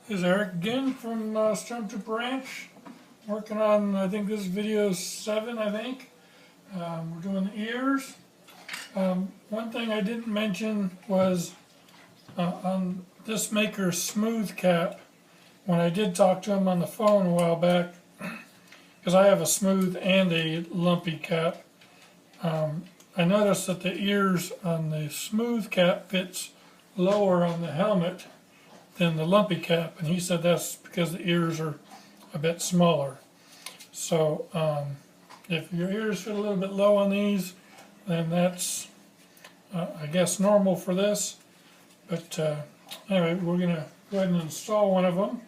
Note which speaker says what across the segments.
Speaker 1: This is Eric again from Stormtrooper Ranch, working on, I think this is video 7, I think. We're doing the ears. One thing I didn't mention was on this maker's smooth cap, when I did talk to him on the phone a while back, because I have a smooth and a lumpy cap, I noticed that the ears on the smooth cap fits lower on the helmet than the lumpy cap, and he said that's because the ears are a bit smaller. So if your ears fit a little bit low on these, then that's I guess normal for this. But anyway, we're going to go ahead and install one of them.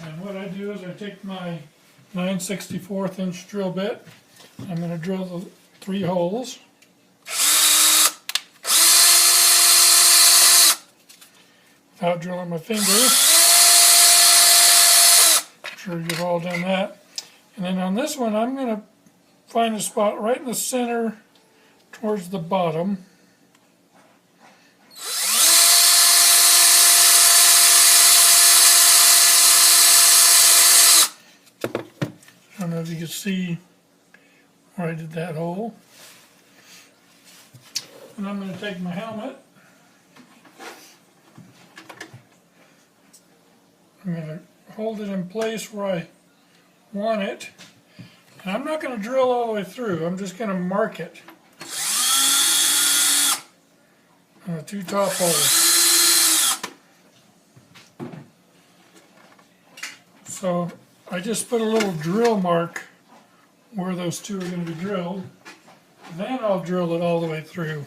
Speaker 1: And what I do is I take my 9/64 inch drill bit. I'm going to drill the 3 holes. Without drilling my finger. I'm sure you've all done that. And then on this one, I'm going to find a spot right in the center towards the bottom. I don't know if you can see where I did that hole. And I'm going to take my helmet. I'm going to hold it in place where I want it. And I'm not going to drill all the way through. I'm just going to mark it on the 2 top holes. So I just put a little drill mark where those 2 are going to be drilled. Then I'll drill it all the way through.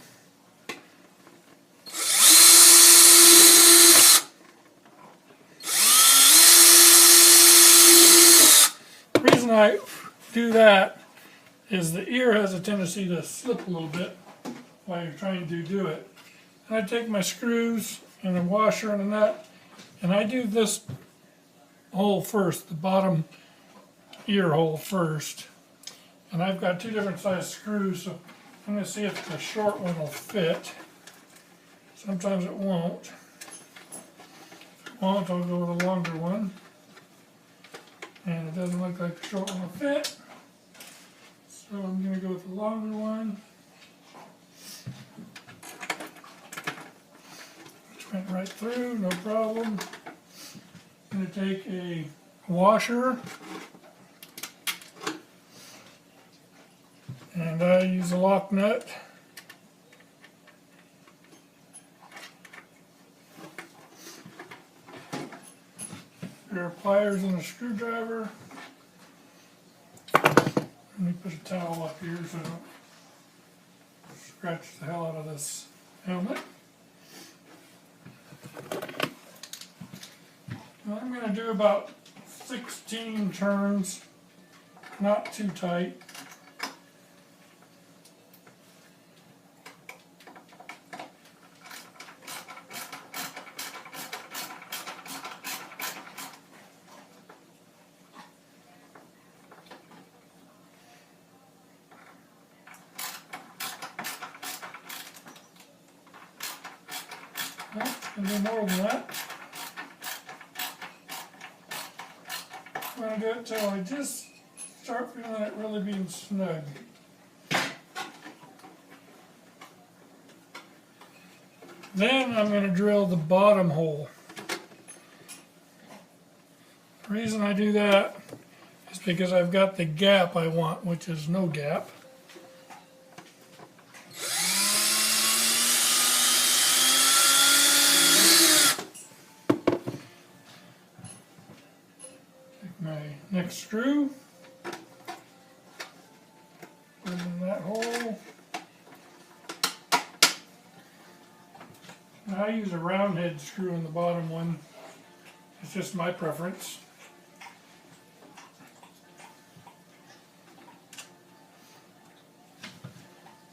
Speaker 1: The reason I do that is the ear has a tendency to slip a little bit while you're trying to do it. And I take my screws and a washer and a nut, and I do this hole first, the bottom ear hole first. And I've got 2 different size screws, so I'm going to see if the short one will fit. Sometimes it won't. If it won't, I'll go with a longer one. And it doesn't look like the short one will fit. So I'm going to go with the longer one. Which went right through, no problem. I'm going to take a washer. And I use a lock nut. There are pliers and a screwdriver. Let me put a towel up here so I don't scratch the hell out of this helmet. I'm going to do about 16 turns, not too tight. And do more than that. I'm going to do it till I just start feeling it really being snug. Then I'm going to drill the bottom hole. The reason I do that is because I've got the gap I want, which is no gap. My next screw, put it in that hole. Now I use a round head screw in the bottom one. It's just my preference.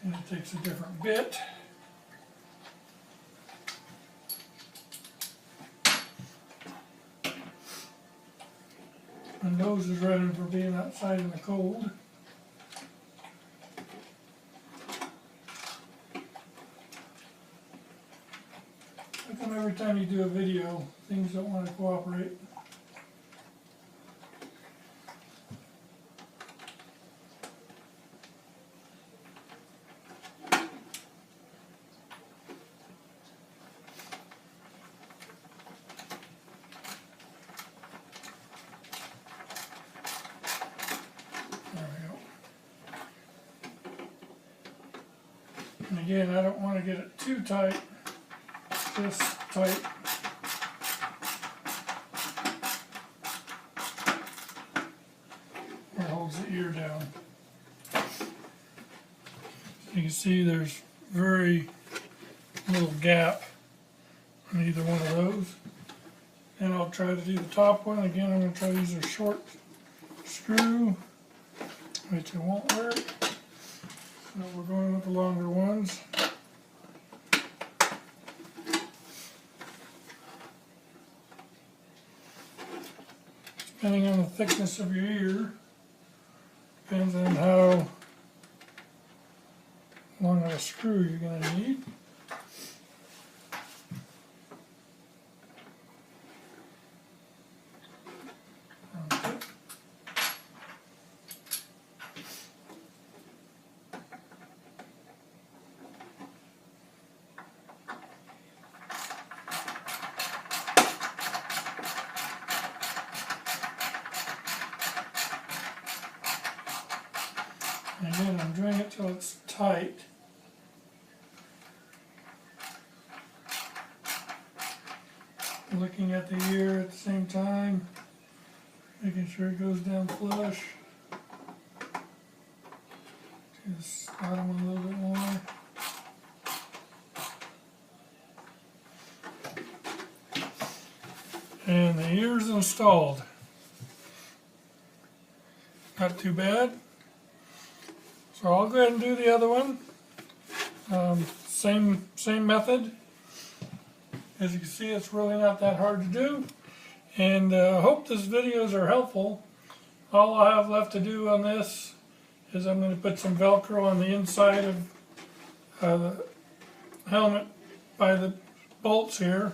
Speaker 1: And it takes a different bit. My nose is ready for being outside in the cold. Every time you do a video, things don't want to cooperate. There we go. And again, I don't want to get it too tight, just tight. It holds the ear down. You can see there's very little gap in either one of those. And I'll try to do the top one. Again, I'm going to try to use a short screw, which it won't work. So we're going with the longer ones. Depending on the thickness of your ear, depends on how long of a screw you're going to need. Okay. And again, I'm doing it till it's tight. Looking at the ear at the same time, making sure it goes down flush. Just bottom one a little bit more. And the ear's installed. Not too bad. So I'll go ahead and do the other one. Same method. As you can see, it's really not that hard to do. And I hope these videos are helpful. All I have left to do on this is I'm going to put some Velcro on the inside of the helmet by the bolts here.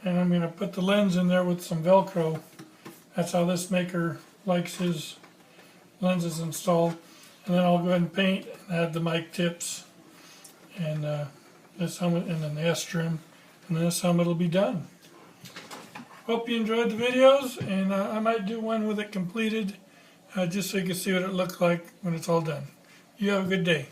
Speaker 1: And I'm going to put the lens in there with some Velcro. That's how this maker likes his lenses installed. And then I'll go ahead and paint and add the mic tips and this helmet and then the S trim. And this helmet will be done. Hope you enjoyed the videos, and I might do one with it completed just so you can see what it looks like when it's all done. You have a good day.